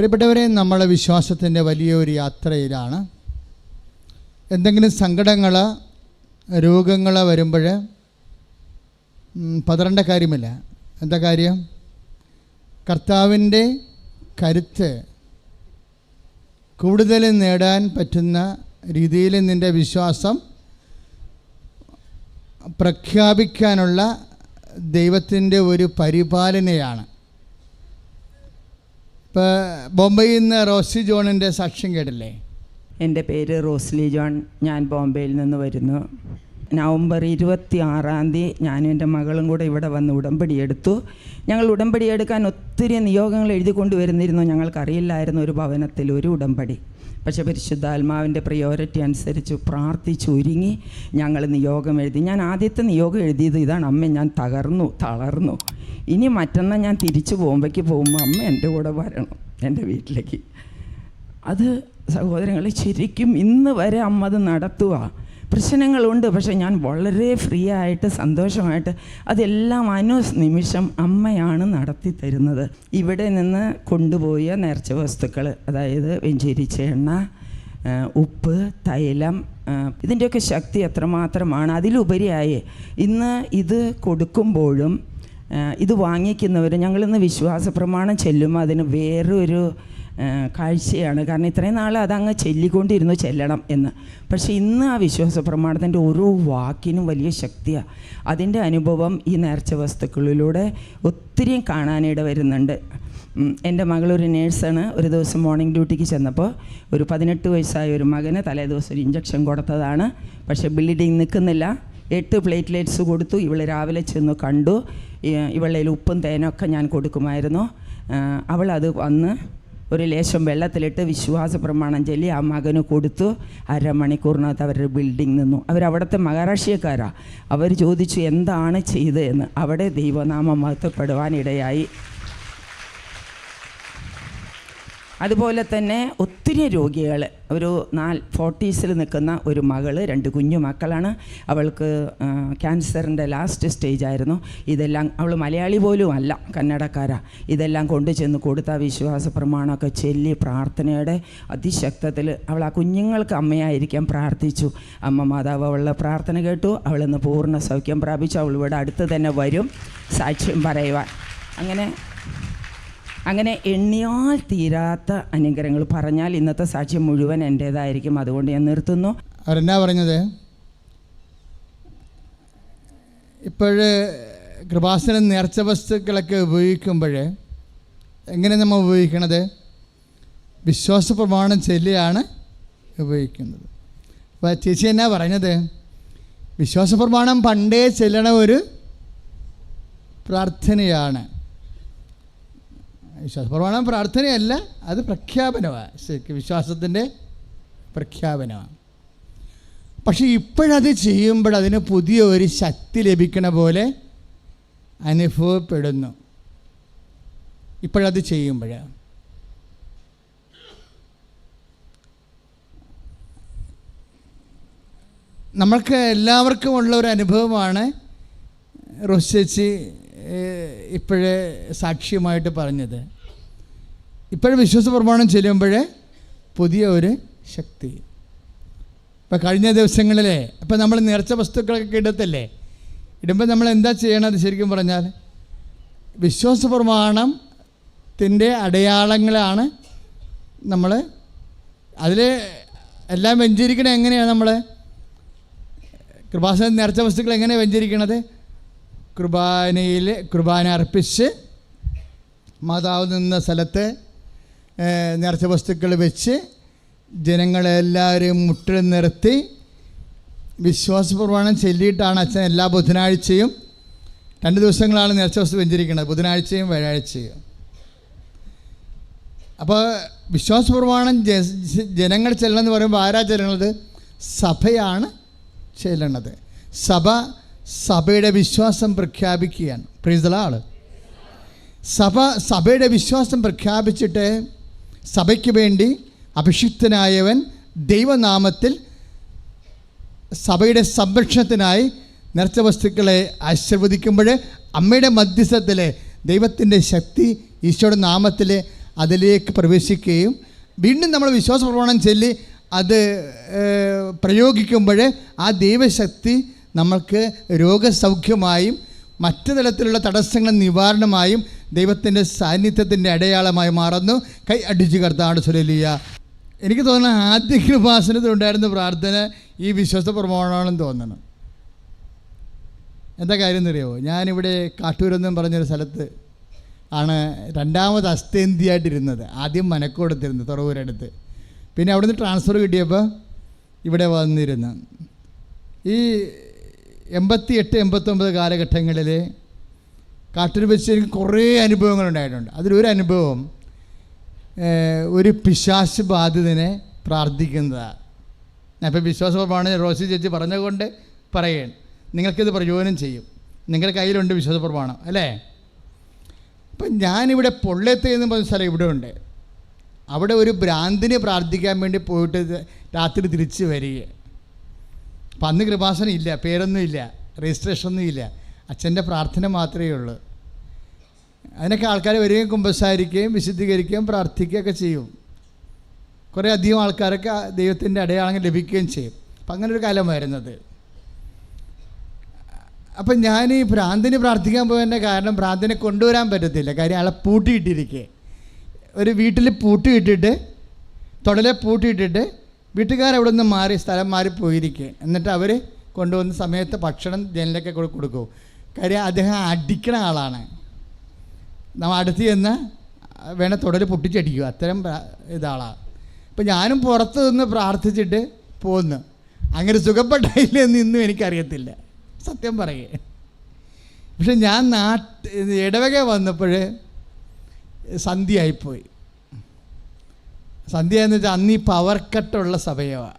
പ്രിയപ്പെട്ടവരെ, നമ്മളെ വിശ്വാസത്തിൻ്റെ വലിയൊരു യാത്രയിലാണ്. എന്തെങ്കിലും സങ്കടങ്ങൾ, രോഗങ്ങൾ വരുമ്പോൾ പതറേണ്ട കാര്യമില്ല. എന്താ കാര്യം? കർത്താവിൻ്റെ കരുത്ത് കൂടുതൽ നേടാൻ പറ്റുന്ന രീതിയിൽ നിൻ്റെ വിശ്വാസം പ്രഖ്യാപിക്കാനുള്ള ദൈവത്തിൻ്റെ ഒരു പരിപാലനയാണ്. ഇപ്പോൾ ബോംബെയിൽ നിന്ന് റോസ്ലി ജോണിൻ്റെ സാക്ഷ്യം കേട്ടില്ലേ? എൻ്റെ പേര് റോസ്ലി ജോൺ. ഞാൻ ബോംബെയിൽ നിന്ന് വരുന്നു. നവംബർ 26 ഞാനും എൻ്റെ മകളും കൂടെ ഇവിടെ വന്ന് ഉടമ്പടി എടുത്തു. ഞങ്ങൾ ഉടമ്പടി എടുക്കാൻ ഒത്തിരി നിയോഗങ്ങൾ എഴുതി കൊണ്ടുവരുന്നിരുന്നു. ഞങ്ങൾക്കറിയില്ലായിരുന്നു ഒരു ഭവനത്തിൽ ഒരു ഉടമ്പടി. പക്ഷേ പരിശുദ്ധാത്മാവിൻ്റെ പ്രയോറിറ്റി അനുസരിച്ച് പ്രാർത്ഥിച്ചൊരുങ്ങി ഞങ്ങൾ നിയോഗം എഴുതി. ഞാൻ ആദ്യത്തെ നിയോഗം എഴുതിയത് ഇതാണ്: അമ്മ, ഞാൻ തളർന്നു. ഇനി മറ്റന്നാൾ ഞാൻ തിരിച്ചു പോകുമ്പോൾ അമ്മ എൻ്റെ കൂടെ വരണം എൻ്റെ വീട്ടിലേക്ക്. അത് സഹോദരങ്ങളെ, ശരിക്കും ഇന്ന് വരെ അമ്മ അത് നടത്തുക. പ്രശ്നങ്ങളുണ്ട്, പക്ഷേ ഞാൻ വളരെ ഫ്രീ ആയിട്ട് സന്തോഷമായിട്ട് അതെല്ലാം നിമിഷം അമ്മയാണ് നടത്തി തരുന്നത്. ഇവിടെ നിന്ന് കൊണ്ടുപോയ നേർച്ച വസ്തുക്കൾ, അതായത് വെഞ്ചരിച്ച എണ്ണ, ഉപ്പ്, തൈലം, ഇതിൻ്റെയൊക്കെ ശക്തി എത്രമാത്രമാണ്. അതിലുപരിയായി ഇന്ന് ഇത് കൊടുക്കുമ്പോഴും ഇത് വാങ്ങിക്കുന്നവർ ഞങ്ങളിന്ന് വിശ്വാസ പ്രമാണം ചെല്ലുമ്പോൾ അതിന് വേറൊരു കാഴ്ചയാണ്. കാരണം ഇത്രയും നാൾ അതങ്ങ് ചെല്ലണം എന്ന്. പക്ഷേ ഇന്ന് ആ വിശ്വാസ പ്രമാണത്തിൻ്റെ ഓരോ വാക്കിനും വലിയ ശക്തിയാണ്. അതിൻ്റെ അനുഭവം ഈ നേർച്ച വസ്തുക്കളിലൂടെ ഒത്തിരിയും കാണാനിട വരുന്നുണ്ട്. എൻ്റെ മകളൊരു നേഴ്സാണ്. ഒരു ദിവസം മോർണിംഗ് ഡ്യൂട്ടിക്ക് ചെന്നപ്പോൾ ഒരു 18 വയസ്സായ ഒരു മകന് തലേ ദിവസം ഒരു ഇഞ്ചക്ഷൻ കൊടുത്തതാണ്. പക്ഷേ ബ്ലീഡിങ് നിൽക്കുന്നില്ല. 8 പ്ലേറ്റ്ലെറ്റ്സ് കൊടുത്തു. ഇവൾ രാവിലെ ചെന്ന് കണ്ടു. ഇവളുടെ ഉപ്പും തേനൊക്കെ ഞാൻ കൊടുക്കുമായിരുന്നു. അവളത് വന്ന് ഒരു ലേശം വെള്ളത്തിലിട്ട് വിശ്വാസ പ്രമാണം ചൊല്ലി ആ മകന് കൊടുത്തു. അരമണിക്കൂറിനകത്ത് അവരുടെ ബിൽഡിംഗ് നിന്നു. അവരവിടുത്തെ മഹാരാഷ്ട്രീയക്കാരാണ്. അവർ ചോദിച്ചു എന്താണ് ചെയ്തതെന്ന്. അവിടെ ദൈവനാമം മഹത്വപ്പെടുവാനിടയായി. അതുപോലെ തന്നെ ഒത്തിരി രോഗികൾ, ഒരു 40s നിൽക്കുന്ന ഒരു മകള്, 2 കുഞ്ഞു മക്കളാണ്. അവൾക്ക് ക്യാൻസറിൻ്റെ ലാസ്റ്റ് സ്റ്റേജ് ആയിരുന്നു. ഇതെല്ലാം അവൾ മലയാളി പോലും അല്ല, കന്നഡക്കാരാണ്. ഇതെല്ലാം കൊണ്ടു ചെന്ന് കൊടുത്ത വിശ്വാസ പ്രമാണമൊക്കെ ചൊല്ലി പ്രാർത്ഥനയുടെ അതിശക്തത്തിൽ അവൾ ആ കുഞ്ഞുങ്ങൾക്ക് അമ്മയായിരിക്കാൻ പ്രാർത്ഥിച്ചു. അമ്മ മാതാവ് അവളുടെ പ്രാർത്ഥന കേട്ടു. അവളിന്ന് പൂർണ്ണ സൗഖ്യം പ്രാപിച്ചു. അവൾ ഇവിടെ അടുത്ത് തന്നെ വരും സാക്ഷ്യം പറയുവാൻ. അങ്ങനെ എണ്ണിയാൽ തീരാത്ത അനുഗ്രഹങ്ങൾ. പറഞ്ഞാൽ ഇന്നത്തെ സാക്ഷ്യം മുഴുവൻ എൻ്റേതായിരിക്കും. അതുകൊണ്ട് ഞാൻ നിർത്തുന്നു. അവരെന്നാ പറഞ്ഞത്? ഇപ്പോഴ് കൃപാസനം നേർച്ച വസ്തുക്കളൊക്കെ ഉപയോഗിക്കുമ്പോൾ എങ്ങനെ നമ്മൾ ഉപയോഗിക്കണത്? വിശ്വാസ പ്രമാണം ചൊല്ലിയാണ് ഉപയോഗിക്കുന്നത്. അപ്പോൾ ചേച്ചി എന്നാ പറഞ്ഞത്? വിശ്വാസ പ്രമാണം പണ്ടേ ചെല്ലണ ഒരു പ്രാർത്ഥനയാണ്. വിശ്വാസപ്രമാണം പ്രാർത്ഥനയല്ല, അത് പ്രഖ്യാപനമാണ്. ശരിക്കും വിശ്വാസത്തിൻ്റെ പ്രഖ്യാപനമാണ്. പക്ഷെ ഇപ്പോഴത് ചെയ്യുമ്പോൾ അതിന് പുതിയ ഒരു ശക്തി ലഭിക്കണ പോലെ അനുഭവപ്പെടുന്നു. ഇപ്പോഴത് ചെയ്യുമ്പോൾ നമ്മൾക്ക് എല്ലാവർക്കും ഉള്ള ഒരു അനുഭവമാണ് റോസേച്ചി ഇപ്പോഴേ സാക്ഷ്യമായിട്ട് പറഞ്ഞത്. ഇപ്പോഴും വിശ്വാസ പ്രമാണം ചെല്ലുമ്പോൾ പുതിയ ഒരു ശക്തി. ഇപ്പം കഴിഞ്ഞ ദിവസങ്ങളിലെ ഇപ്പം നമ്മൾ നേർച്ച വസ്തുക്കളൊക്കെ ഇടുമ്പോൾ നമ്മൾ എന്താ ചെയ്യണത്? ശരിക്കും പറഞ്ഞാൽ വിശ്വാസ പ്രമാണത്തിൻ്റെ അടയാളങ്ങളാണ് നമ്മൾ അതിൽ എല്ലാം വെഞ്ചരിക്കണത്. എങ്ങനെയാണ് നമ്മൾ കൃപാസന നേർച്ച വസ്തുക്കൾ എങ്ങനെയാണ് വെഞ്ചരിക്കണത്? കുർബാന അർപ്പിച്ച് മാതാവ് നിന്ന സ്ഥലത്ത് നേർച്ച വസ്തുക്കൾ വെച്ച് ജനങ്ങളെല്ലാവരും മുട്ടിൽ നിർത്തി വിശ്വാസ പ്രമാണം ചൊല്ലിയിട്ടാണ് അച്ഛൻ എല്ലാ ബുധനാഴ്ചയും 2 ദിവസങ്ങളാണ് നേർച്ച വസ്തു വെഞ്ചരിക്കുന്നത്, ബുധനാഴ്ചയും വ്യാഴാഴ്ചയും. അപ്പോൾ വിശ്വാസ പ്രമാണം ജനങ്ങൾ ചെല്ലണമെന്ന് പറയുമ്പോൾ ആരാ ചെല്ലണത്? സഭയാണ് ചെല്ലണത്. സഭയുടെ വിശ്വാസം പ്രഖ്യാപിക്കുകയാണ്. Price the Lord. സഭയുടെ വിശ്വാസം പ്രഖ്യാപിച്ചിട്ട് സഭയ്ക്ക് വേണ്ടി അഭിഷിക്തനായവൻ ദൈവനാമത്തിൽ സഭയുടെ സംരക്ഷണത്തിനായി നേർച്ച വസ്തുക്കളെ ആശീർവദിക്കുമ്പോൾ അമ്മയുടെ മധ്യസ്ഥത്തിൽ ദൈവത്തിൻ്റെ ശക്തി ഈശോയുടെ നാമത്തിൽ അതിലേക്ക് പ്രവേശിക്കുകയും വീണ്ടും നമ്മൾ വിശ്വാസ പ്രമാണം ചൊല്ലി അത് പ്രയോഗിക്കുമ്പോൾ ആ ദൈവശക്തി നമ്മൾക്ക് രോഗസൗഖ്യമായും മറ്റു തരത്തിലുള്ള തടസ്സങ്ങൾ നിവാരണമായും ദൈവത്തിൻ്റെ സാന്നിധ്യത്തിൻ്റെ അടയാളമായി മാറുന്നു. കൈ അടിച്ച് കർത്താവ് ഹല്ലേലൂയ. എനിക്ക് തോന്നുന്നു ആദ്യ കൃപാസനത്തിലുണ്ടായിരുന്ന പ്രാർത്ഥന ഈ വിശ്വാസ പ്രമാണമെന്ന് തോന്നുന്നു. എന്താ കാര്യം എന്നറിയാമോ? ഞാനിവിടെ കാട്ടൂരെന്നും പറഞ്ഞൊരു സ്ഥലത്ത് ആണ് രണ്ടാമത് അസ്തേന്തിയായിട്ടിരുന്നത്. ആദ്യം മനക്കോടത്തിരുന്നു, തുറവൂരടുത്ത്. പിന്നെ അവിടുന്ന് ട്രാൻസ്ഫർ കിട്ടിയപ്പോൾ ഇവിടെ വന്നിരുന്നു. ഈ 88, 89 കാലഘട്ടങ്ങളിൽ കാട്ടൂർ വെച്ച് എനിക്ക് കുറേ അനുഭവങ്ങളുണ്ടായിട്ടുണ്ട്. അതിലൊരു അനുഭവം ഒരു പിശാച് ബാധിതനെ പ്രാർത്ഥിക്കുന്നതാണ്. ഞാൻ ഇപ്പോൾ വിശ്വാസപ്രമാണം റോസി ചേച്ചി പറഞ്ഞുകൊണ്ട് പറയുകയാണ്, നിങ്ങൾക്കിത് പ്രയോജനം ചെയ്യും. നിങ്ങളുടെ കയ്യിലുണ്ട് വിശ്വാസപ്രമാണം അല്ലേ? അപ്പം ഞാനിവിടെ പൊള്ളത്തെ എന്ന് പറഞ്ഞ സ്ഥലം ഇവിടെ ഉണ്ട്. അവിടെ ഒരു ഭ്രാന്തിനെ പ്രാർത്ഥിക്കാൻ വേണ്ടി പോയിട്ട് രാത്രി തിരിച്ച് വരിക. അപ്പം അന്ന് കൃപാസനം ഇല്ല, പേരൊന്നും ഇല്ല, രജിസ്ട്രേഷനൊന്നും ഇല്ല, അച്ഛൻ്റെ പ്രാർത്ഥന മാത്രമേ ഉള്ളൂ. അതിനൊക്കെ ആൾക്കാർ വരികയും കുമ്പസാരിക്കുകയും വിശുദ്ധീകരിക്കുകയും പ്രാർത്ഥിക്കുകയൊക്കെ ചെയ്യും. കുറേ അധികം ആൾക്കാരൊക്കെ ദൈവത്തിൻ്റെ അടയാളങ്ങൾ ലഭിക്കുകയും ചെയ്യും. അപ്പം അങ്ങനെ ഒരു കാലം വരുന്നത്. അപ്പം ഞാൻ ഈ ഭ്രാന്തിന് പ്രാർത്ഥിക്കാൻ പോയതിൻ്റെ കാരണം ഭ്രാന്തിനെ കൊണ്ടുവരാൻ പറ്റത്തില്ല. കാര്യം ആളെ പൂട്ടിയിട്ടിരിക്കുക. ഒരു വീട്ടിൽ പൂട്ടിയിട്ടിട്ട് തുടലെ പൂട്ടിയിട്ടിട്ട് വീട്ടുകാരവിടെ നിന്ന് മാറി സ്ഥലം മാറി പോയിരിക്കുക. എന്നിട്ട് അവർ കൊണ്ടുവന്ന സമയത്ത് ഭക്ഷണം ജനലൊക്കെ കൊടുക്കും. കാര്യം അദ്ദേഹം അടിക്കണ ആളാണ്. നമ്മൾ അടുത്ത് ചെന്ന് വേണേൽ തുടൽ പൊട്ടിച്ചടിക്കുക, അത്തരം ഇതാളാണ്. അപ്പം ഞാനും പുറത്ത് നിന്ന് പ്രാർത്ഥിച്ചിട്ട് പോന്നു. അങ്ങനെ സുഖപ്പെട്ടില്ലെന്ന് ഇന്നും എനിക്കറിയത്തില്ല, സത്യം പറയുക. പക്ഷെ ഞാൻ ഇടവക വന്നപ്പോൾ സന്ധ്യയായിപ്പോയി. സന്ധ്യ എന്ന് വെച്ചാൽ അന്ന് ഈ പവർ കട്ടുള്ള സമയമാണ്.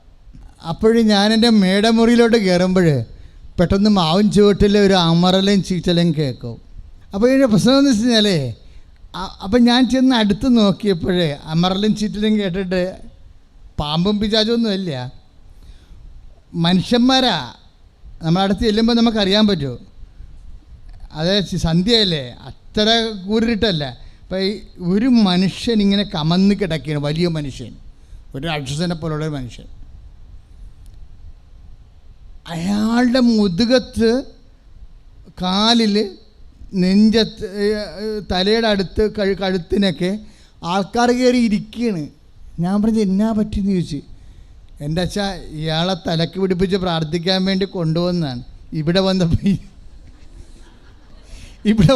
അപ്പോഴും ഞാൻ എൻ്റെ മേടമുറിയിലോട്ട് കയറുമ്പോൾ പെട്ടെന്ന് മാവിൻ ചുവട്ടിൽ ഒരു അമറലും ചീറ്റലും കേൾക്കും. അപ്പോൾ ഇതിൻ്റെ പ്രശ്നം എന്ന് വെച്ച് കഴിഞ്ഞാൽ അപ്പം ഞാൻ ചെന്ന് അടുത്ത് നോക്കിയപ്പോഴേ അമറലും ചീറ്റലും കേട്ടിട്ട് പാമ്പും പിശാചൊന്നും ഇല്ല, മനുഷ്യന്മാരാ. നമ്മളടുത്ത് ചെല്ലുമ്പോൾ നമുക്കറിയാൻ പറ്റുമോ? അതേ സന്ധ്യയല്ലേ, അത്ര കൂരിട്ടല്ല. അപ്പം ഒരു മനുഷ്യൻ ഇങ്ങനെ കമന്ന് കിടക്കുകയാണ്, വലിയ മനുഷ്യൻ, ഒരു രാക്ഷസനെ പോലുള്ള ഒരു മനുഷ്യൻ. അയാളുടെ മുതുകത്ത്, കാലിൽ, നെഞ്ചത്ത്, തലയുടെ അടുത്ത്, കഴുത്തിനൊക്കെ ആൾക്കാർ കയറി ഇരിക്കുകയാണ്. ഞാൻ പറഞ്ഞത് എന്നാ പറ്റിയെന്ന് ചോദിച്ചു. എൻ്റെ അച്ഛാ, ഇയാളെ തലക്ക് പിടിപ്പിച്ച് പ്രാർത്ഥിക്കാൻ വേണ്ടി കൊണ്ടുവന്നതാണ്. ഇവിടെ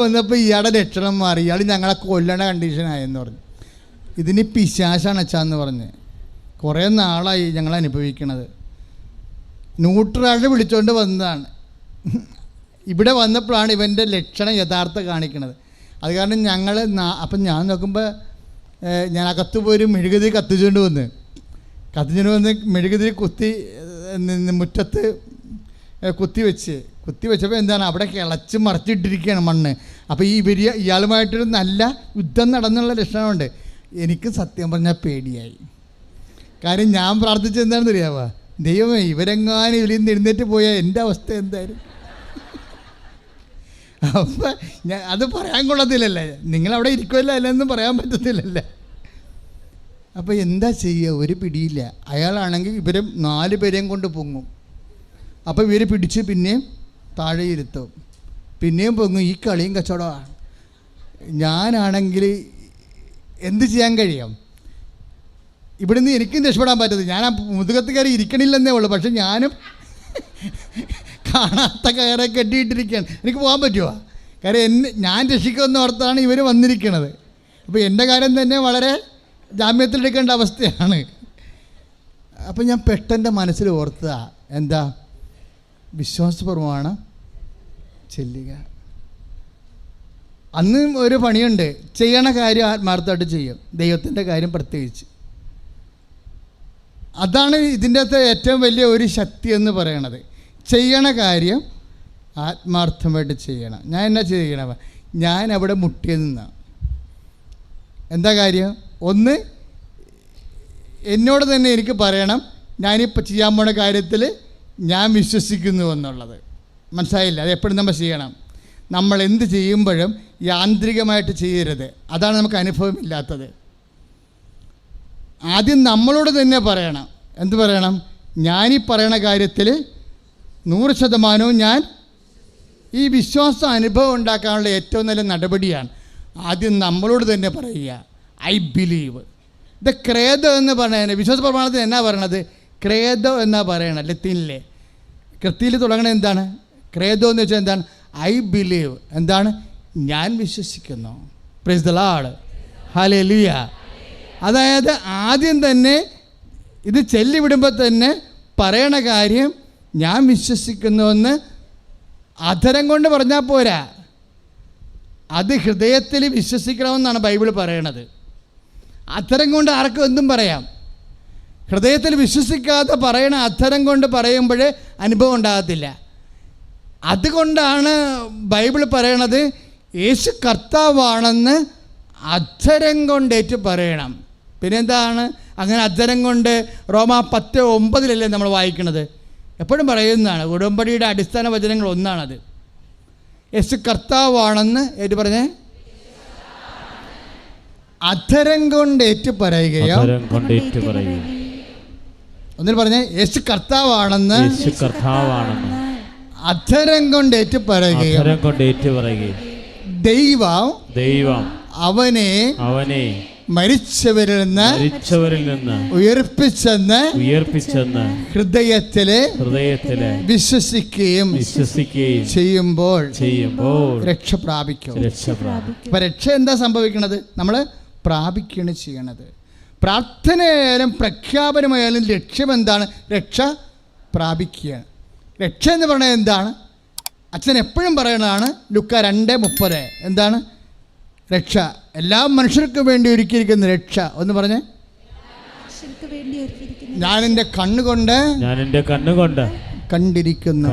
വന്നപ്പോൾ ഇയാളുടെ ലക്ഷണം മാറി, ഇയാൾ ഞങ്ങളെ കൊല്ലണ കണ്ടീഷനായെന്ന് പറഞ്ഞു. ഇതിന് പിശാചാണ് അച്ഛാന്ന് പറഞ്ഞ്. കുറേ നാളായി ഞങ്ങൾ അനുഭവിക്കണത്. ന്യൂട്രാളിനെ വിളിച്ചുകൊണ്ട് വന്നതാണ്. ഇവിടെ വന്നപ്പോഴാണ് ഇവൻ്റെ ലക്ഷണം യഥാർത്ഥ കാണിക്കണത്. അത് കാരണം ഞങ്ങൾ അപ്പം ഞാൻ നോക്കുമ്പോൾ ഞാൻ അകത്ത് പോയി മെഴുകുതിരി കത്തിച്ചുകൊണ്ട് വന്ന് മെഴുകുതിരി കുത്തി മുറ്റത്ത് കുത്തി വെച്ചപ്പോൾ എന്താണ് അവിടെ കിളച്ച് മറിച്ചിട്ടിരിക്കുകയാണ് മണ്ണ്. അപ്പോൾ ഇയാളുമായിട്ടൊരു നല്ല യുദ്ധം നടന്നുള്ള ലക്ഷണമുണ്ട്. എനിക്ക് സത്യം പറഞ്ഞാൽ പേടിയായി. കാര്യം ഞാൻ പ്രാർത്ഥിച്ചത് എന്താണെന്ന് അറിയാമോ? ദൈവമേ, ഇവരെങ്ങാനും ഇതിൽ നിന്ന് എഴുന്നേറ്റ് പോയാൽ എൻ്റെ അവസ്ഥ എന്തായാലും. അപ്പം അത് പറയാൻ കൊള്ളത്തില്ലല്ലേ, നിങ്ങളവിടെ ഇരിക്കുമല്ലോ, അല്ലെന്നും പറയാൻ പറ്റത്തില്ലല്ലേ. അപ്പോൾ എന്താ ചെയ്യുക? ഒരു പിടിയില്ല. അയാളാണെങ്കിൽ ഇവരെ 4 പേരെയും കൊണ്ട് പൊങ്ങും. അപ്പോൾ ഇവർ പിടിച്ച് പിന്നെയും താഴെ ഇരുത്തും, പിന്നെയും പൊങ്ങും. ഈ കളിയും കച്ചവടമാണ്. ഞാനാണെങ്കിൽ എന്ത് ചെയ്യാൻ കഴിയും? ഇവിടുന്ന് എനിക്കും രക്ഷപ്പെടാൻ പറ്റത്തില്ല. ഞാൻ ആ മുതുകത്ത് കയറി ഇരിക്കണില്ലെന്നേ ഉള്ളൂ. പക്ഷെ ഞാനും കാണാത്ത കയറെ കെട്ടിയിട്ടിരിക്കുകയാണ്. എനിക്ക് പോകാൻ പറ്റുമോ? കാര്യം ഞാൻ രക്ഷിക്കുമെന്ന് ഓർത്താണ് ഇവർ വന്നിരിക്കണത്. അപ്പോൾ എൻ്റെ കാര്യം തന്നെ വളരെ ജാമ്യത്തിലെടുക്കേണ്ട അവസ്ഥയാണ്. അപ്പം ഞാൻ പെട്ടെൻ്റെ മനസ്സിൽ ഓർത്തത എന്താ? വിശ്വാസപൂർവ്വമാണ് ചെല്ലുക. അന്ന് ഒരു പണിയുണ്ട്, ചെയ്യണ കാര്യം ആത്മാർത്ഥമായിട്ട് ചെയ്യും, ദൈവത്തിൻ്റെ കാര്യം പ്രത്യേകിച്ച്. അതാണ് ഇതിൻ്റെ അകത്ത് ഏറ്റവും വലിയ ഒരു ശക്തി എന്ന് പറയണത്. ചെയ്യണ കാര്യം ആത്മാർത്ഥമായിട്ട് ചെയ്യണം. ഞാൻ എന്നാ ചെയ്യണം? ഞാൻ അവിടെ മുട്ടിയത് നിന്നാണ്. എന്താ കാര്യം? ഒന്ന്, എന്നോട് തന്നെ എനിക്ക് പറയണം ഞാനിപ്പോൾ ചെയ്യാൻ പോണ കാര്യത്തിൽ ഞാൻ വിശ്വസിക്കുന്നു എന്നുള്ളത്. മനസ്സിലായില്ല? അത് എപ്പോഴും നമ്മൾ ചെയ്യണം. നമ്മൾ എന്ത് ചെയ്യുമ്പോഴും യാന്ത്രികമായിട്ട് ചെയ്യരുത്. അതാണ് നമുക്ക് അനുഭവമില്ലാത്തത്. ആദ്യം നമ്മളോട് തന്നെ പറയണം. എന്ത് പറയണം? ഞാനീ പറയണ കാര്യത്തിൽ 100% ഞാൻ ഈ വിശ്വാസ അനുഭവം ഉണ്ടാക്കാനുള്ള ഏറ്റവും നല്ല നടപടിയാണ് ആദ്യം നമ്മളോട് തന്നെ പറയുക. I believe. ഇത് ക്രേദോ എന്ന് പറയുന്നത് വിശ്വാസ പ്രമാണത്തിൽ എന്നാ പറയണത്? ക്രേദോ എന്നാ പറയണത്. ലത്തീനിലെ കൃതിയിൽ തുടങ്ങണത് എന്താണ്? ക്രേദോ എന്ന് വെച്ചാൽ എന്താണ്? I believe. എന്താണ്? ഞാൻ വിശ്വസിക്കുന്നു. Price the Lord. ഹല്ലേലൂയ. അതായത് ആദ്യം തന്നെ ഇത് ചെല്ലിവിടുമ്പോൾ തന്നെ പറയണ കാര്യം ഞാൻ വിശ്വസിക്കുന്നുവെന്ന് അധരം കൊണ്ട് പറഞ്ഞാൽ പോരാ, അത് ഹൃദയത്തിൽ വിശ്വസിക്കണമെന്നാണ് ബൈബിൾ പറയണത്. അധരം കൊണ്ട് ആർക്കും എന്തും പറയാം. ഹൃദയത്തിൽ വിശ്വസിക്കാതെ പറയണ അധരം കൊണ്ട് പറയുമ്പോൾ അനുഭവം ഉണ്ടാകത്തില്ല. അതുകൊണ്ടാണ് ബൈബിൾ പറയണത് യേശു കർത്താവാണെന്ന് അധരം കൊണ്ടേറ്റ് പറയണം. പിന്നെന്താണ് അങ്ങനെ അധരം കൊണ്ട്? റോമാ 10:9 നമ്മൾ വായിക്കണത്. എപ്പോഴും പറയുന്നതാണ്. ഉടമ്പടിയുടെ അടിസ്ഥാന വചനങ്ങൾ ഒന്നാണത്. യേശു കർത്താവാണെന്ന് ഏറ്റു പറഞ്ഞേ, അധരം കൊണ്ട് ഏറ്റു പറയുകയോ. ഒന്നിൽ പറഞ്ഞേ, യേശു കർത്താവാണെന്ന് അധരം കൊണ്ട് ഏറ്റു പറയുകയോ. ദൈവം അവനെ മരിച്ചവരിൽ നിന്ന് ഉയർപ്പിച്ചെന്ന് ഹൃദയത്തിലെ വിശ്വസിക്കുകയും ചെയ്യുമ്പോൾ രക്ഷ പ്രാപിക്കും. അപ്പൊ രക്ഷ എന്താ സംഭവിക്കണത്? നമ്മൾ പ്രാപിക്കുകയാണ് ചെയ്യണത്. പ്രാർത്ഥനയായാലും പ്രഖ്യാപനമായാലും ലക്ഷ്യം എന്താണ്? രക്ഷ പ്രാപിക്കുകയാണ്. രക്ഷ എന്ന് പറയുന്നത് എന്താണ്? അച്ഛൻ എപ്പോഴും പറയണതാണ് ലൂക്കാ 2:30. എന്താണ് രക്ഷ? എല്ലാ മനുഷ്യർക്കും വേണ്ടി ഒരുക്കിയിരിക്കുന്ന രക്ഷ. ഒന്ന് പറഞ്ഞേ. ഞാൻ എൻ്റെ കണ്ണുകൊണ്ട് കണ്ടിരിക്കുന്നു.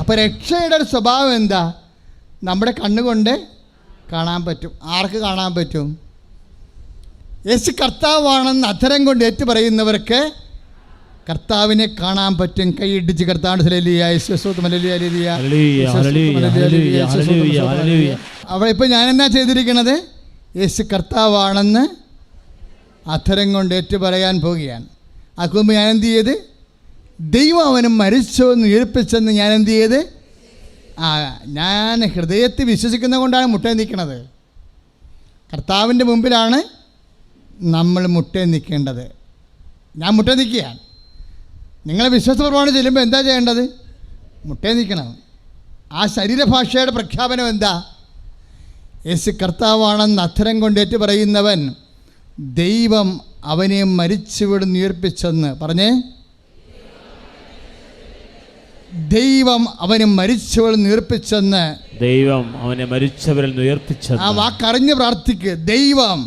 അപ്പൊ രക്ഷയുടെ ഒരു സ്വഭാവം എന്താ? നമ്മുടെ കണ്ണുകൊണ്ട് കാണാൻ പറ്റും. ആർക്ക് കാണാൻ പറ്റും? യേശു കർത്താവാണെന്ന് അധരം കൊണ്ട് ഏറ്റു പറയുന്നവർക്ക് കർത്താവിനെ കാണാൻ പറ്റും. കൈയിടിച്ച് കർത്താവ് അവിടെ ഇപ്പൊ ഞാൻ എന്നാ ചെയ്തിരിക്കണത്? യേശു കർത്താവാണെന്ന് അധരം കൊണ്ട് ഏറ്റു പറയാൻ പോവുകയാണ്. ആക്കുമ്പോൾ ഞാൻ എന്ത് ചെയ്ത്? ദൈവം അവനും മരിച്ചോന്ന് ഉയർപ്പിച്ചെന്ന് ഞാൻ എന്ത് ചെയ്ത്? ഞാൻ ഹൃദയത്തിൽ വിശ്വസിക്കുന്നത് കൊണ്ടാണ് മുട്ടേ നിൽക്കുന്നത്. കർത്താവിൻ്റെ മുമ്പിലാണ് നമ്മൾ മുട്ടേ നിൽക്കേണ്ടത്. ഞാൻ മുട്ടേ നിൽക്കുകയാണ്. നിങ്ങളെ വിശ്വാസപ്രമാണം ചെല്ലുമ്പോൾ എന്താ ചെയ്യേണ്ടത്? മുട്ടേ നിൽക്കണം. ആ ശരീരഭാഷയുടെ പ്രഖ്യാപനം എന്താ? യേശു കർത്താവാണെന്ന് അധരം കൊണ്ടേറ്റ് പറയുന്നവൻ ദൈവം അവനെ മരിച്ചവരിൽ നിന്ന് ഉയർപ്പിച്ചെന്ന് പറഞ്ഞേ. ദൈവം അവനെ മരിച്ചവരിൽ നിന്ന് ഉയർപ്പിച്ചെന്ന്. ആ വാക്കറിഞ്ഞ് പ്രാർത്ഥിക്ക്. ദൈവം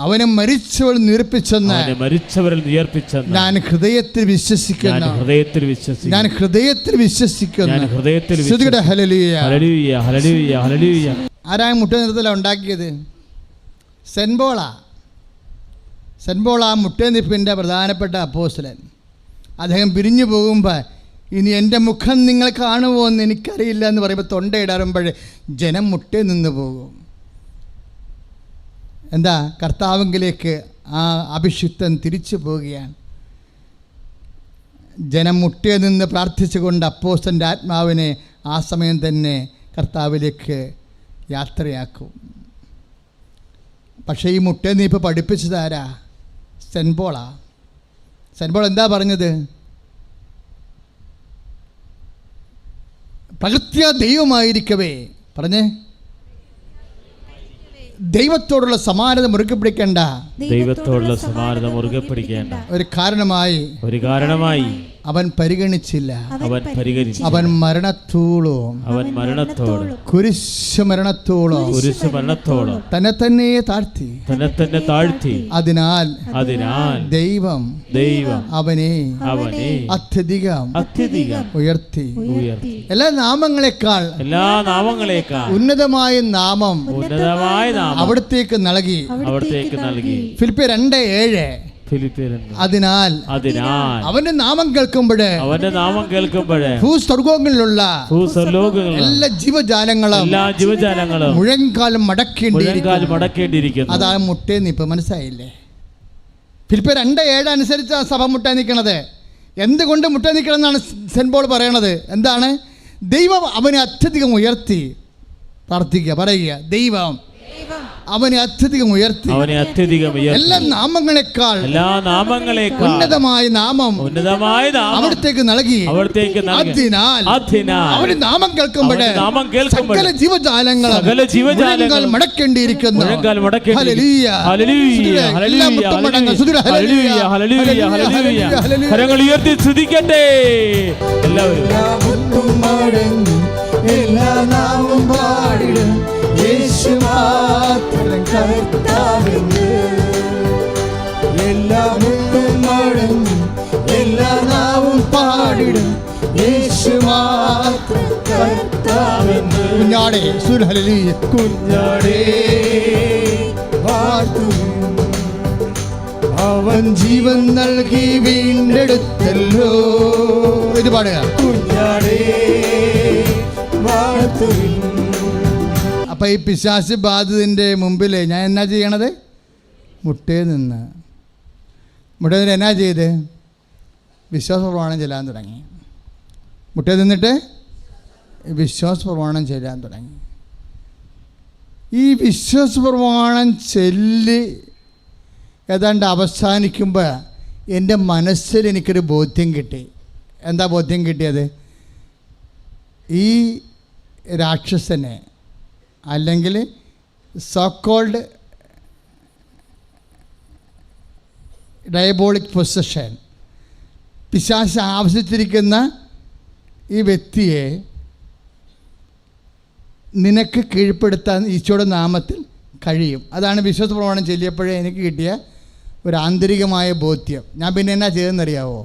അവനെ മരിച്ചവരിൽ നിന്ന് ഉയർപ്പിച്ചെന്ന് ഞാൻ ഹൃദയത്തിൽ വിശ്വസിക്കുന്നു. ഞാൻ ഹൃദയത്തിൽ വിശ്വസിക്കുന്നു. ആരാ മുട്ട നിരത്തിലാണ് ഉണ്ടാക്കിയത്? സെന്റ് പോൾ ആ മുട്ടനിപ്പിൻ്റെ പ്രധാനപ്പെട്ട അപ്പോസ്തലൻ. അദ്ദേഹം പിരിഞ്ഞു പോകുമ്പോൾ ഇനി എൻ്റെ മുഖം നിങ്ങൾ കാണുമോ എന്ന് എനിക്കറിയില്ല എന്ന് പറയുമ്പോൾ തൊണ്ടയിടാറുമ്പോൾ ജനം മുട്ടേ നിന്ന് പോകും. എന്താ? കർത്താവിലേക്ക് ആ അഭിഷിക്തൻ തിരിച്ചു പോവുകയാണ്. ജനം മുട്ടേ നിന്ന് പ്രാർത്ഥിച്ചുകൊണ്ട് അപ്പോസ്തലൻ്റെ ആത്മാവിനെ ആ സമയം തന്നെ കർത്താവിലേക്ക് യാത്രയാക്കും. പക്ഷേ ഈ മുട്ടേ നീ ഇപ്പോൾ പഠിപ്പിച്ചതാരാ? സെന്റ് പോളാ. സെന്റ് പോൾ എന്താ പറഞ്ഞത്? പ്രകൃത്യാ ദൈവമായിരിക്കവേ പറഞ്ഞേ, ദൈവത്തോടുള്ള സമാനത മുറുകെ പിടിക്കേണ്ട. ഒരു കാരണമായി അവൻ പരിഗണിച്ചില്ല. അവൻ മരണത്തോളം കുരിശുമരണത്തോളം തന്നെ തന്നെ താഴ്ത്തി. അതിനാൽ ദൈവം അവനെ അത്യധികം ഉയർത്തി. എല്ലാ നാമങ്ങളെക്കാൾ ഉന്നതമായ നാമം അവിടത്തേക്ക് നൽകി. ഫിലിപ്പിയർ 2:7. അതിനാൽ അവന്റെ നാമം കേൾക്കുമ്പോഴേ ഭൂസ്വർഗങ്ങളിലുള്ള എല്ലാ ജീവജാലങ്ങളും മുഴങ്കാലം മടക്കേണ്ടിയിരിക്കുന്നു. അതാണ് മുട്ടേ നിപ്പ്. മനസ്സിലായില്ലേ? ഫിലിപ്പിയർ 2:7 അനുസരിച്ച് സഭ മുട്ടാൻ നിൽക്കണത്. എന്തുകൊണ്ട് മുട്ടാൻ നിൽക്കണം എന്നാണ് സെൻറ്റ് പോൾ പറയണത്. എന്താണ്? ദൈവം അവനെ അത്യധികം ഉയർത്തി. പ്രാർത്ഥിക്കുക, പറയുക, ദൈവം അവനെ അത്യധികം ഉയർത്തി. എല്ലാ നാമങ്ങളെക്കാൾ ഉന്നതമായ നാമം അവിടത്തേക്ക് നൽകി. അതിനാൽ അവന്റെ നാമം കേൾക്കുമ്പോഴേ സകല ജീവജാലങ്ങളും മടക്കേണ്ടിയിരിക്കുന്നു. എല്ലാ നാമം പാടിടും യേശു മാത്രം കർത്താവെന്ന്. എല്ലാ മുട്ടും മടങ്ങും എല്ലാ നാവും പാടിടും യേശു മാത്രം കർത്താവെന്ന്. കുഞ്ഞാടേ ഹല്ലേലൂയ, കുഞ്ഞാടേ വാഴ്ത്തുവിൻ. അവൻ ജീവൻ നൽകി വീണ്ടെടുത്തല്ലോ. ഇത് പാടുക. കുഞ്ഞാടേ വാഴ്ത്തുവിൻ. അപ്പം ഈ പിശാച് ബാധിതൻ്റെ മുമ്പിൽ ഞാൻ എന്നാ ചെയ്യണത്? മുട്ടേ നിന്ന് എന്നാ ചെയ്ത്? വിശ്വാസ പ്രമാണം ചെല്ലാൻ തുടങ്ങി. മുട്ടേ നിന്നിട്ട് വിശ്വാസ പ്രമാണം ചെല്ലാൻ തുടങ്ങി. ഈ വിശ്വാസ പ്രമാണം ചൊല്ലി ഏതാണ്ട് അവസാനിക്കുമ്പോൾ എൻ്റെ മനസ്സിൽ എനിക്കൊരു ബോധ്യം കിട്ടി. എന്താ ബോധ്യം കിട്ടിയത്? ഈ രാക്ഷസനെ അല്ലെങ്കിൽ സോക്കോൾഡ് ഡയബോളിക് പൊസഷൻ, പിശാച് ആവശ്യിച്ചിരിക്കുന്ന ഈ വ്യക്തിയെ നിനക്ക് കീഴ്പ്പെടുത്താൻ ഈശോയുടെ നാമത്തിൽ കഴിയും. അതാണ് വിശ്വാസ പ്രമാണം ചൊല്ലിയപ്പോഴേ എനിക്ക് കിട്ടിയ ഒരു ആന്തരികമായ ബോധ്യം. ഞാൻ പിന്നെ എന്നാ ചെയ്തെന്നറിയാവോ?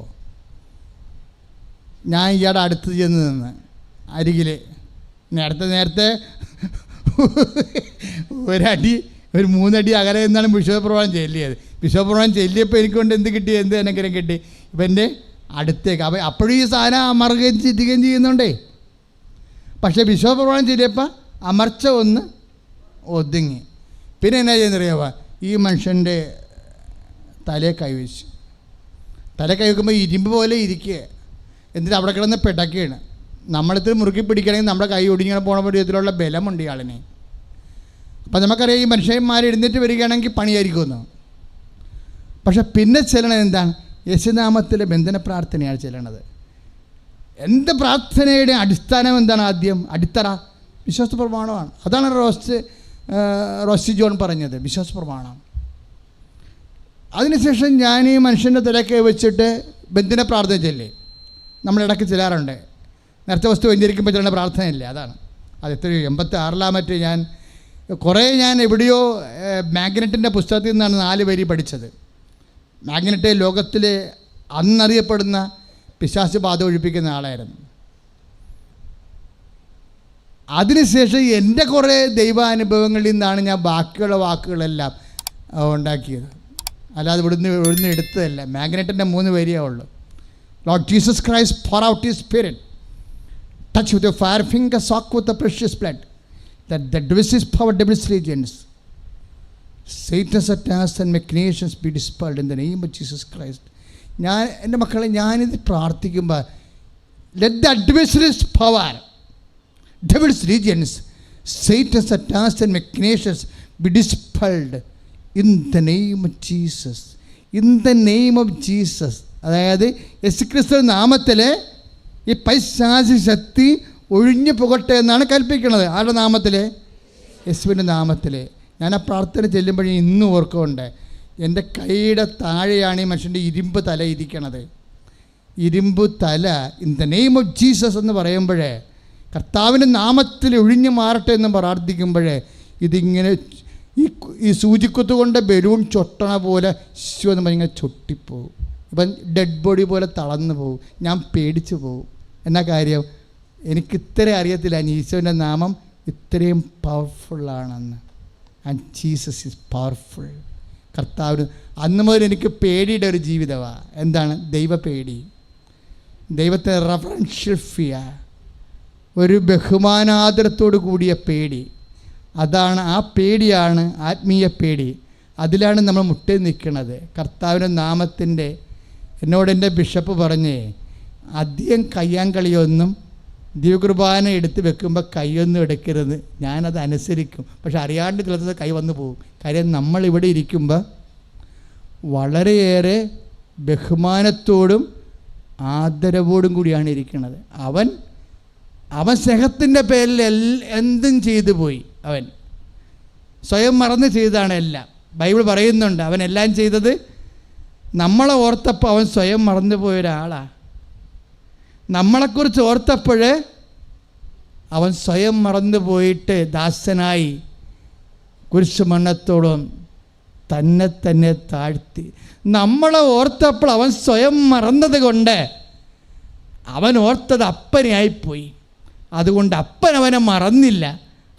ഞാൻ ഇയാളുടെ അടുത്ത് ചെന്ന് നിന്ന് അരികിൽ നേരത്തെ ഒരു 3 അടി അകലെ എന്നാണ് വിശ്വാസപ്രമാണം ചൊല്ലിയത്. വിശ്വാസപ്രമാണം ചൊല്ലിയപ്പോൾ എനിക്കൊണ്ട് എന്ത് കിട്ടി? എന്ത് അനുഗ്രഹം കിട്ടി? ഇപ്പം എൻ്റെ അടുത്തേക്ക് അപ്പോഴും ഈ സാധനം അമർക്കുകയും ചിറ്റിക്കുകയും ചെയ്യുന്നുണ്ടേ. പക്ഷേ വിശ്വാസപ്രമാണം ചൊല്ലിയപ്പോൾ അമർച്ച ഒന്ന് ഒതുങ്ങി. പിന്നെ എന്നാ ചെയ്യുന്നറിയാവോ? ഈ മനുഷ്യൻ്റെ തലയെ കൈവച്ചു. തല കൈവയ്ക്കുമ്പോൾ ഇരുമ്പ് പോലെ ഇരിക്കുക. എന്നിട്ട് അവിടെ കിടന്ന് പിടക്കുകയാണ്. നമ്മളിത് മുറുക്കി പിടിക്കണമെങ്കിൽ നമ്മുടെ കൈ ഒടിഞ്ഞാൽ പോണ വിധത്തിലുള്ള ബലമുണ്ട് ഇയാളിനെ. അപ്പം നമുക്കറിയാം ഈ മനുഷ്യന്മാർ എഴുന്നേറ്റ് വരികയാണെങ്കിൽ പണിയായിരിക്കുമെന്ന്. പക്ഷെ പിന്നെ ചെല്ലണത് എന്താണ്? യേശുനാമത്തിലെ ബന്ധന പ്രാർത്ഥനയാണ് ചെല്ലണത്. എന്ത് പ്രാർത്ഥനയുടെ അടിസ്ഥാനം എന്താണ്? ആദ്യം അടിത്തറ വിശ്വാസ പ്രമാണമാണ്. അതാണ് റോസി ജോൺ പറഞ്ഞത്, വിശ്വാസ പ്രമാണം. അതിനുശേഷം ഞാൻ ഈ മനുഷ്യൻ്റെ തലക്കെ വെച്ചിട്ട് ബന്ധന പ്രാർത്ഥന ചെല്ലി നമ്മളിടയ്ക്ക് ചെല്ലാറുണ്ട്. നേരത്തെ വസ്തു വെഞ്ചരിക്കുമ്പോൾ ചെല്ലുന്ന പ്രാർത്ഥനയില്ലേ, അതാണ്. അത് എത്രയോ 86 ഞാൻ എവിടെയോ മാഗ്നറ്റിൻ്റെ പുസ്തകത്തിൽ നിന്നാണ് 4 വരി പഠിച്ചത്. മാഗ്നറ്റ് ലോകത്തിൽ അന്നറിയപ്പെടുന്ന പിശാച് ബാധ ഒഴിപ്പിക്കുന്ന ആളായിരുന്നു. അതിനുശേഷം എൻ്റെ കുറേ ദൈവാനുഭവങ്ങളിൽ നിന്നാണ് ഞാൻ ബാക്കിയുള്ള വാക്കുകളെല്ലാം ഉണ്ടാക്കിയത്. അല്ലാതെ ഇവിടുന്ന് എടുത്തതല്ല. മാഗ്നറ്റിൻ്റെ 3 വരിയേ ഉള്ളൂ. Lord Jesus Christ, pour out His Spirit. Touch with your fire finger, soak with the precious blood. That the devil's power, devil's legions, Satan's attacks and machinations be dispelled in the name of Jesus Christ. എൻ്റെ മക്കളെ, ഞാനിത് പ്രാർത്ഥിക്കുമ്പോൾ let the adversary's power, devil's legions, Satan's attacks and machinations be dispelled in the name of Jesus. In the name of Jesus. അതായത് യേശുക്രിസ്തു നാമത്തിൽ ഈ പൈശാചി ശക്തി ഒഴിഞ്ഞു പോകട്ടെ എന്നാണ് കൽപ്പിക്കുന്നത്. ആരുടെ നാമത്തിൽ? യേശുവിൻ്റെ നാമത്തിൽ. ഞാൻ ആ പ്രാർത്ഥന ചെല്ലുമ്പോഴേ ഇന്നും ഓർക്കുന്നുണ്ട്. എൻ്റെ കൈയുടെ താഴെയാണ് ഈ മനുഷ്യൻ്റെ ഇരുമ്പ് തല ഇരിക്കണത്. ഇരുമ്പ് തല in the name of Jesus എന്ന് പറയുമ്പോഴേ, കർത്താവിൻ്റെ നാമത്തിൽ ഒഴിഞ്ഞു മാറട്ടെ എന്ന് പ്രാർത്ഥിക്കുമ്പോഴേ, ഇതിങ്ങനെ ഈ സൂചിക്കുത്ത് കൊണ്ട് ബലൂൺ ചൊട്ടണ പോലെ ശിശു എന്ന് പറഞ്ഞാൽ ചൊട്ടിപ്പോവും. ഇപ്പം ഡെഡ് ബോഡി പോലെ തളർന്നു പോകും. ഞാൻ പേടിച്ചു പോകും. എന്നാ കാര്യം? എനിക്ക് ഇത്രയും അറിയത്തില്ല ഈശോൻ്റെ നാമം ഇത്രയും പവർഫുള്ളാണെന്ന്. And Jesus is powerful. കർത്താവിന് അന്ന് മുതൽ എനിക്ക് പേടിയുടെ ഒരു ജീവിതമാണ്. എന്താണ്? ദൈവപേടി, ദൈവത്തെ റെഫറൻഷ്യൽ ഫിയർ, ഒരു ബഹുമാനാദരത്തോടു കൂടിയ പേടി. അതാണ്, ആ പേടിയാണ് ആത്മീയ പേടി. അതിലാണ് നമ്മൾ മുട്ടി നിൽക്കുന്നത്. കർത്താവിൻ്റെ നാമത്തിൻ്റെ എന്നോട് എൻ്റെ ബിഷപ്പ് പറഞ്ഞേ, അധികം കയ്യാങ്കളിയൊന്നും ദിവ്യകുർബാന എടുത്ത് വെക്കുമ്പോൾ കൈയൊന്നും എടുക്കരുത്. ഞാനത് അനുസരിക്കും, പക്ഷെ അറിയാണ്ട് ചിലത് കൈ വന്നു പോകും. കാര്യം നമ്മളിവിടെ ഇരിക്കുമ്പോൾ വളരെയേറെ ബഹുമാനത്തോടും ആദരവോടും കൂടിയാണ് ഇരിക്കുന്നത്. അവൻ സ്നേഹത്തിൻ്റെ പേരിൽ എന്തും ചെയ്തു പോയി. അവൻ സ്വയം മറന്ന് ചെയ്തതാണ് എല്ലാം. ബൈബിൾ പറയുന്നുണ്ട്, അവൻ എല്ലാം ചെയ്തത് നമ്മളെ ഓർത്തപ്പോൾ അവൻ സ്വയം മറന്നു പോയ ഒരാളാണ്. നമ്മളെക്കുറിച്ച് ഓർത്തപ്പോൾ അവൻ സ്വയം മറന്നു പോയിട്ട് ദാസനായി കുരിശുമരണത്തോളം തന്നെ താഴ്ത്തി. നമ്മളെ ഓർത്തപ്പോൾ അവൻ സ്വയം മറന്നത് കൊണ്ട് അവൻ ഓർത്തത് അപ്പനെയായിപ്പോയി. അതുകൊണ്ട് അപ്പൻ അവനെ മറന്നില്ല,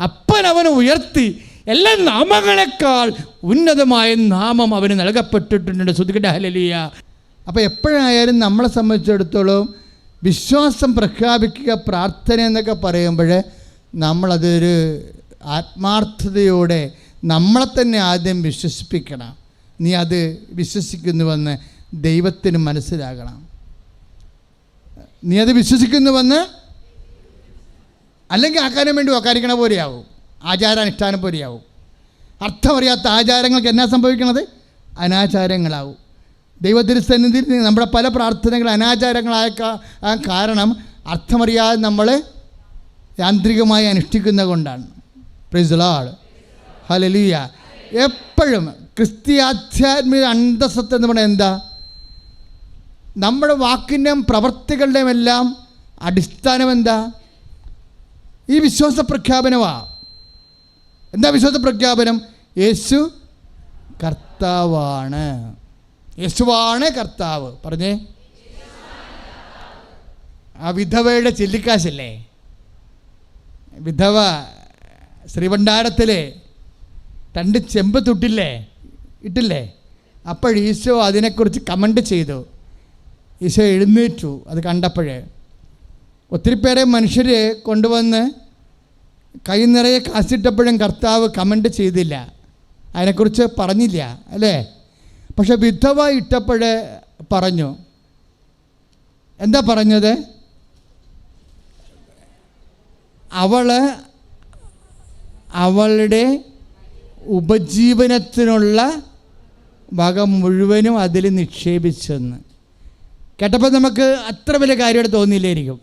അപ്പൻ അവനെ ഉയർത്തി. എല്ലാ നാമങ്ങളെക്കാൾ ഉന്നതമായ നാമം അവന് നൽകപ്പെട്ടിട്ടുണ്ട്. ശ്രുതിക്കട്ടെ ഹല്ലേലൂയ. അപ്പോൾ എപ്പോഴായാലും നമ്മളെ സംബന്ധിച്ചിടത്തോളം വിശ്വാസം പ്രഖ്യാപിക്കുക, പ്രാർത്ഥന എന്നൊക്കെ പറയുമ്പോൾ നമ്മളതൊരു ആത്മാർത്ഥതയോടെ നമ്മളെ തന്നെ ആദ്യം വിശ്വസിപ്പിക്കണം. നീ അത് വിശ്വസിക്കുന്നുവെന്ന് ദൈവത്തിന് മനസ്സിലാകണം. നീ അത് വിശ്വസിക്കുന്നുവെന്ന്, അല്ലെങ്കിൽ ആക്കാനും വേണ്ടി ഒക്കാരിക്കണ പോലെയാവും, ആചാരാനുഷ്ഠാനം പോലെയാവും. അർത്ഥമറിയാത്ത ആചാരങ്ങൾക്ക് എന്നാ സംഭവിക്കണത്? അനാചാരങ്ങളാവും. ദൈവത്തിൻ്റെ സന്നിധിയിൽ നമ്മുടെ പല പ്രാർത്ഥനകൾ അനാചാരങ്ങളായ കാരണം അർത്ഥമറിയാതെ നമ്മൾ യാന്ത്രികമായി അനുഷ്ഠിക്കുന്നത് കൊണ്ടാണ്. Price the Lord, hallelujah. എപ്പോഴും ക്രിസ്ത്യാധ്യാത്മിക അന്തസ്സത്ത് എന്ന് പറഞ്ഞാൽ എന്താ? നമ്മുടെ വാക്കിൻ്റെയും പ്രവൃത്തികളുടെയും എല്ലാം അടിസ്ഥാനം എന്താ? ഈ വിശ്വാസ പ്രഖ്യാപനമാണ്. എന്താ വിശ്വാസ പ്രഖ്യാപനം? യേശു കർത്താവാണ്. യേശുവാണ് കർത്താവ്. പറഞ്ഞേ. ആ വിധവയുടെ ചെല്ലിക്കാശല്ലേ, വിധവ ശ്രീഭണ്ഡാരത്തിൽ 2 ചെമ്പ് ഇട്ടില്ലേ? അപ്പോൾ ഈശോ അതിനെക്കുറിച്ച് കമൻ്റ് ചെയ്തു. ഈശോ എഴുന്നേറ്റു അത് കണ്ടപ്പോഴേ. ഒത്തിരി പേരെ മനുഷ്യർ കൊണ്ടുവന്ന് കൈ നിറയെ കാശിട്ടപ്പോഴും കർത്താവ് കമൻ്റ് ചെയ്തില്ല, അതിനെക്കുറിച്ച് പറഞ്ഞില്ല, അല്ലേ? പക്ഷെ വിധവ ഇട്ടപ്പോഴേ പറഞ്ഞു. എന്താ പറഞ്ഞത്? അവളുടെ ഉപജീവനത്തിനുള്ള വക മുഴുവനും അതിൽ നിക്ഷേപിച്ചെന്ന് കേട്ടപ്പോൾ നമുക്ക് അത്ര വലിയ കാര്യമായിട്ട് തോന്നിയില്ലായിരിക്കും.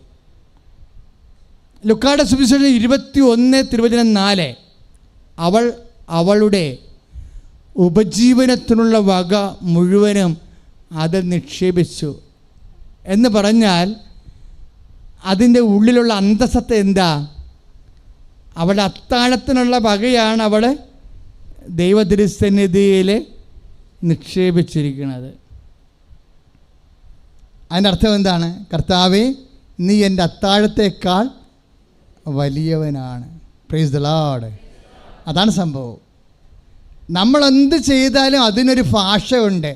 ലുക്കായുടെ സുവിശേഷം 21:4 അവളുടെ ഉപജീവനത്തിനുള്ള വക മുഴുവനും അത് നിക്ഷേപിച്ചു എന്ന് പറഞ്ഞാൽ അതിൻ്റെ ഉള്ളിലുള്ള അന്തസ്സത്ത എന്താ? അവളുടെ അത്താഴത്തിനുള്ള വകയാണ് അവൾ ദൈവതിരുസന്നിധിയിൽ നിക്ഷേപിച്ചിരിക്കുന്നത്. അതിൻ്റെ അർത്ഥം എന്താണ്? കർത്താവേ, നീ എൻ്റെ അത്താഴത്തേക്കാൾ വലിയവനാണ്. Praise the Lord. അതാണ് സംഭവം. നമ്മളെന്ത് ചെയ്താലും അതിനൊരു ഭാഷയുണ്ട്.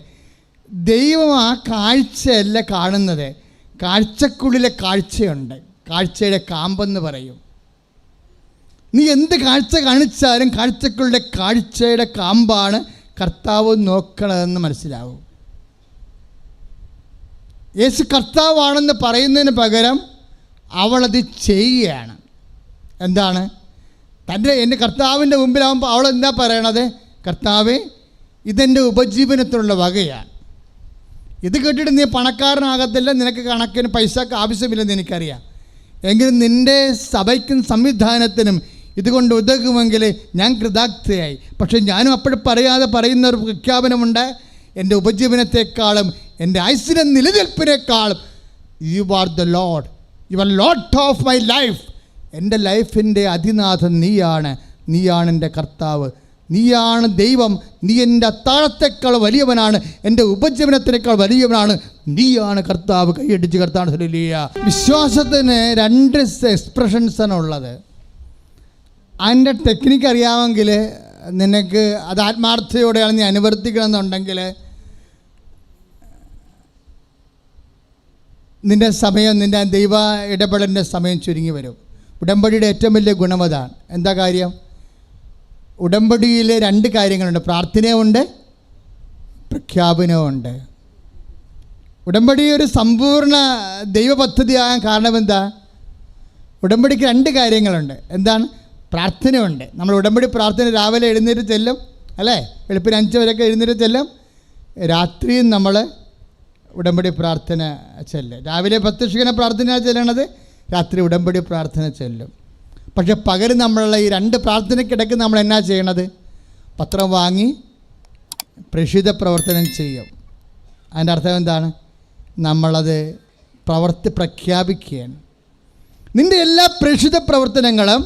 ദൈവം ആ കാഴ്ചയല്ല കാണുന്നത്, കാഴ്ചക്കുള്ളിലെ കാഴ്ചയുണ്ട്. കാഴ്ചയുടെ കാമ്പെന്ന് പറയും. നീ എന്ത് കാഴ്ച കാണിച്ചാലും കാഴ്ചക്കുള്ളിലെ കാഴ്ചയുടെ കാമ്പാണ് കർത്താവ് നോക്കണതെന്ന് മനസ്സിലാവും. യേശു കർത്താവാണെന്ന് പറയുന്നതിന് പകരം അവളത് ചെയ്യുകയാണ്. എന്താണ്? എൻ്റെ കർത്താവിൻ്റെ മുമ്പിലാവുമ്പോൾ അവൾ എന്താ പറയണത്? കർത്താവേ, ഇതെൻ്റെ ഉപജീവനത്തിനുള്ള വകയാണ്. ഇത് കേട്ടിട്ട് നീ പണക്കാരനാകത്തില്ല, നിനക്ക് കണക്കിന് പൈസക്ക് ആവശ്യമില്ലെന്ന് എനിക്കറിയാം. എങ്കിലും നിൻ്റെ സഭയ്ക്കും സംവിധാനത്തിനും ഇതുകൊണ്ട് ഉതകുമെങ്കിൽ ഞാൻ കൃതാർത്ഥയായി. പക്ഷേ ഞാനും അപ്പോഴും പറയാതെ പറയുന്ന ഒരു പ്രഖ്യാപനമുണ്ട്. എൻ്റെ ഉപജീവനത്തെക്കാളും എൻ്റെ ആയുസ്സിൻ്റെ നിലനിൽപ്പിനേക്കാളും you are the Lord, you are Lord of my life. എൻ്റെ ലൈഫിൻ്റെ അതിനാഥൻ നീയാണ് എൻ്റെ കർത്താവ്, നീയാണ് ദൈവം. നീ എൻ്റെ അത്താഴത്തേക്കാൾ വലിയവനാണ്, എൻ്റെ ഉപജീവനത്തിനേക്കാൾ വലിയവനാണ്, നീയാണ് കർത്താവ്. കൈയടിച്ച് കർത്താവ് ഹല്ലേലൂയ. വിശ്വാസത്തിന് 2 എക്സ്പ്രഷൻസാണ് ഉള്ളത്. അതിൻ്റെ ടെക്നിക്ക് അറിയാമെങ്കിൽ നിനക്ക് അത് ആത്മാർത്ഥതയോടെയാണ് നീ അനുവർത്തിക്കണമെന്നുണ്ടെങ്കിൽ നിൻ്റെ സമയം, നിൻ്റെ ദൈവ ഇടപെടലിൻ്റെ സമയം ചുരുങ്ങി വരും. ഉടമ്പടിയുടെ ഏറ്റവും വലിയ ഗുണം അതാണ്. എന്താ കാര്യം? ഉടമ്പടിയിൽ 2 കാര്യങ്ങളുണ്ട്, പ്രാർത്ഥനയുമുണ്ട്, പ്രഖ്യാപനവുമുണ്ട്. ഉടമ്പടി ഒരു സമ്പൂർണ്ണ ദൈവ പദ്ധതിയാകാൻ കാരണം എന്താ? ഉടമ്പടിക്ക് 2 കാര്യങ്ങളുണ്ട്. എന്താണ്? പ്രാർത്ഥനയുണ്ട്. നമ്മൾ ഉടമ്പടി പ്രാർത്ഥന രാവിലെ എഴുന്നേറ്റ് ചെല്ലും, അല്ലേ? വെളുപ്പിന് 5 വരെയൊക്കെ എഴുന്നേറ്റ് ചെല്ലും. രാത്രിയും നമ്മൾ ഉടമ്പടി പ്രാർത്ഥന ചെല്ലും. രാവിലെ പ്രത്യക്ഷീകരണ പ്രാർത്ഥന ചെല്ലണത്, രാത്രി ഉടമ്പടി പ്രാർത്ഥന ചെല്ലും. പക്ഷെ പകരം നമ്മളുള്ള ഈ 2 പ്രാർത്ഥനയ്ക്കിടയ്ക്ക് നമ്മൾ എന്നാ ചെയ്യണത്? പത്രം വാങ്ങി പ്രേക്ഷിത പ്രവർത്തനം ചെയ്യും. അതിൻ്റെ അർത്ഥം എന്താണ്? നമ്മളത് പ്രഖ്യാപിക്കുകയാണ്. നിൻ്റെ എല്ലാ പ്രേക്ഷിത പ്രവർത്തനങ്ങളും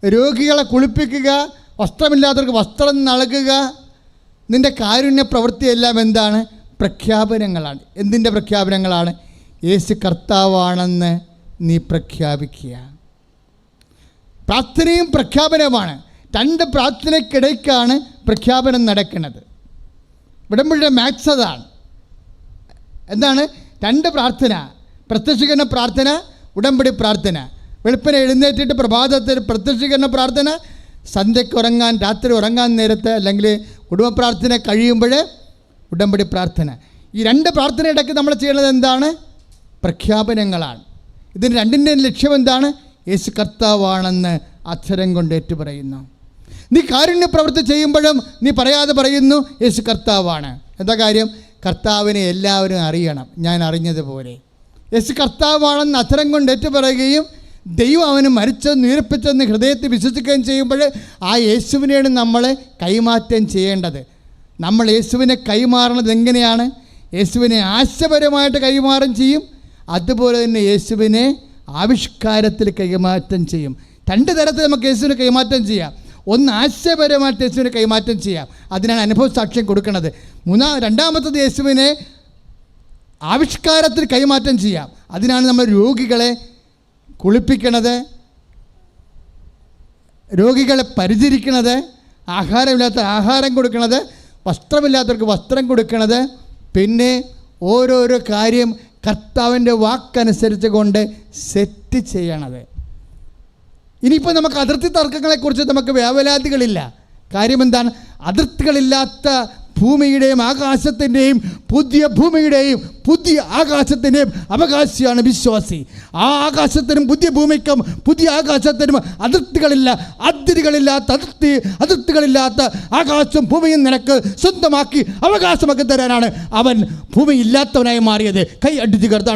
രോഗികളെ കുളിപ്പിക്കുക, വസ്ത്രമില്ലാത്തവർക്ക് വസ്ത്രം നൽകുക, നിൻ്റെ കാരുണ്യ പ്രവൃത്തിയെല്ലാം എന്താണ്? പ്രഖ്യാപനങ്ങളാണ്. എന്തിൻ്റെ പ്രഖ്യാപനങ്ങളാണ്? യേശു കർത്താവാണെന്ന് നീ പ്രഖ്യാപിക്കുക. പ്രാർത്ഥനയും പ്രഖ്യാപനവുമാണ്. 2 പ്രാർത്ഥനയ്ക്കിടയ്ക്കാണ് പ്രഖ്യാപനം നടക്കുന്നത്. ഉടമ്പടിയുടെ മാക്സ് അതാണ്. എന്താണ്? 2 പ്രാർത്ഥന, പ്രത്യക്ഷീകരണ പ്രാർത്ഥന, ഉടമ്പടി പ്രാർത്ഥന. വെളുപ്പിനെ എഴുന്നേറ്റിട്ട് പ്രഭാതത്തിൽ പ്രത്യക്ഷീകരണ പ്രാർത്ഥന, സന്ധ്യയ്ക്ക് ഉറങ്ങാൻ, രാത്രി ഉറങ്ങാൻ നേരത്ത്, അല്ലെങ്കിൽ കുടുംബ പ്രാർത്ഥന കഴിയുമ്പോൾ ഉടമ്പടി പ്രാർത്ഥന. ഈ 2 പ്രാർത്ഥനയിടയ്ക്ക് നമ്മൾ ചെയ്യുന്നത് എന്താണ്? പ്രഖ്യാപനങ്ങളാണ്. ഇതിന് 2ൻ്റെയും ലക്ഷ്യം എന്താണ്? യേശു കർത്താവാണെന്ന് അക്ഷരം കൊണ്ട് ഏറ്റുപറയുന്നു. നീ കാരുണ്യ പ്രവൃത്തി ചെയ്യുമ്പോഴും നീ പറയാതെ പറയുന്നു യേശു കർത്താവാണ്. എന്താ കാര്യം? കർത്താവിനെ എല്ലാവരും അറിയണം, ഞാൻ അറിഞ്ഞതുപോലെ. യേശു കർത്താവാണെന്ന് അക്ഷരം കൊണ്ട് ഏറ്റുപറയുകയും ദൈവം അവന് മരിച്ചെന്ന് ഉയർപ്പിച്ചെന്ന് ഹൃദയത്തിൽ വിശ്വസിക്കുകയും ചെയ്യുമ്പോൾ ആ യേശുവിനെയാണ് നമ്മൾ കൈമാറ്റം ചെയ്യേണ്ടത്. നമ്മൾ യേശുവിനെ കൈമാറണത് എങ്ങനെയാണ്? യേശുവിനെ ആശയപരമായിട്ട് കൈമാറ്റം ചെയ്യും, അതുപോലെ തന്നെ യേശുവിനെ ആവിഷ്കാരത്തിൽ കൈമാറ്റം ചെയ്യും. 2 തരത്തിൽ നമുക്ക് യേശുവിനെ കൈമാറ്റം ചെയ്യാം. ഒന്ന്, ആശയപരമായിട്ട് യേശുവിനെ കൈമാറ്റം ചെയ്യാം, അതിനാണ് അനുഭവ സാക്ഷ്യം കൊടുക്കുന്നത്. രണ്ടാമത്തത് യേശുവിനെ ആവിഷ്കാരത്തിൽ കൈമാറ്റം ചെയ്യാം, അതിനാണ് നമ്മൾ രോഗികളെ കുളിപ്പിക്കണത്, രോഗികളെ പരിചരിക്കണത്, ആഹാരമില്ലാത്ത ആഹാരം കൊടുക്കണത്, വസ്ത്രമില്ലാത്തവർക്ക് വസ്ത്രം കൊടുക്കണത്, പിന്നെ ഓരോരോ കാര്യം കർത്താവിൻ്റെ വാക്കനുസരിച്ച് കൊണ്ട് സെറ്റ് ചെയ്യണത്. ഇനിയിപ്പോൾ നമുക്ക് അതിർത്തി തർക്കങ്ങളെക്കുറിച്ച് നമുക്ക് വേവലാതികളില്ല. കാര്യം എന്താണ്? അതിർത്തികളില്ലാത്ത ഭൂമിയുടെയും ആകാശത്തിൻ്റെയും പുതിയ ഭൂമിയുടെയും പുതിയ ആകാശത്തിൻ്റെയും അവകാശിയാണ് വിശ്വാസി. ആ ആകാശത്തിനും പുതിയ ഭൂമിക്കും പുതിയ ആകാശത്തിനും അതിർത്തികളില്ലാത്ത ആകാശവും ഭൂമിയും നിനക്ക് സ്വന്തമാക്കി അവകാശമാക്കി തരാനാണ് അവൻ ഭൂമി ഇല്ലാത്തവനായി മാറിയത്. കൈ അടിച്ച് കർത്താൻ.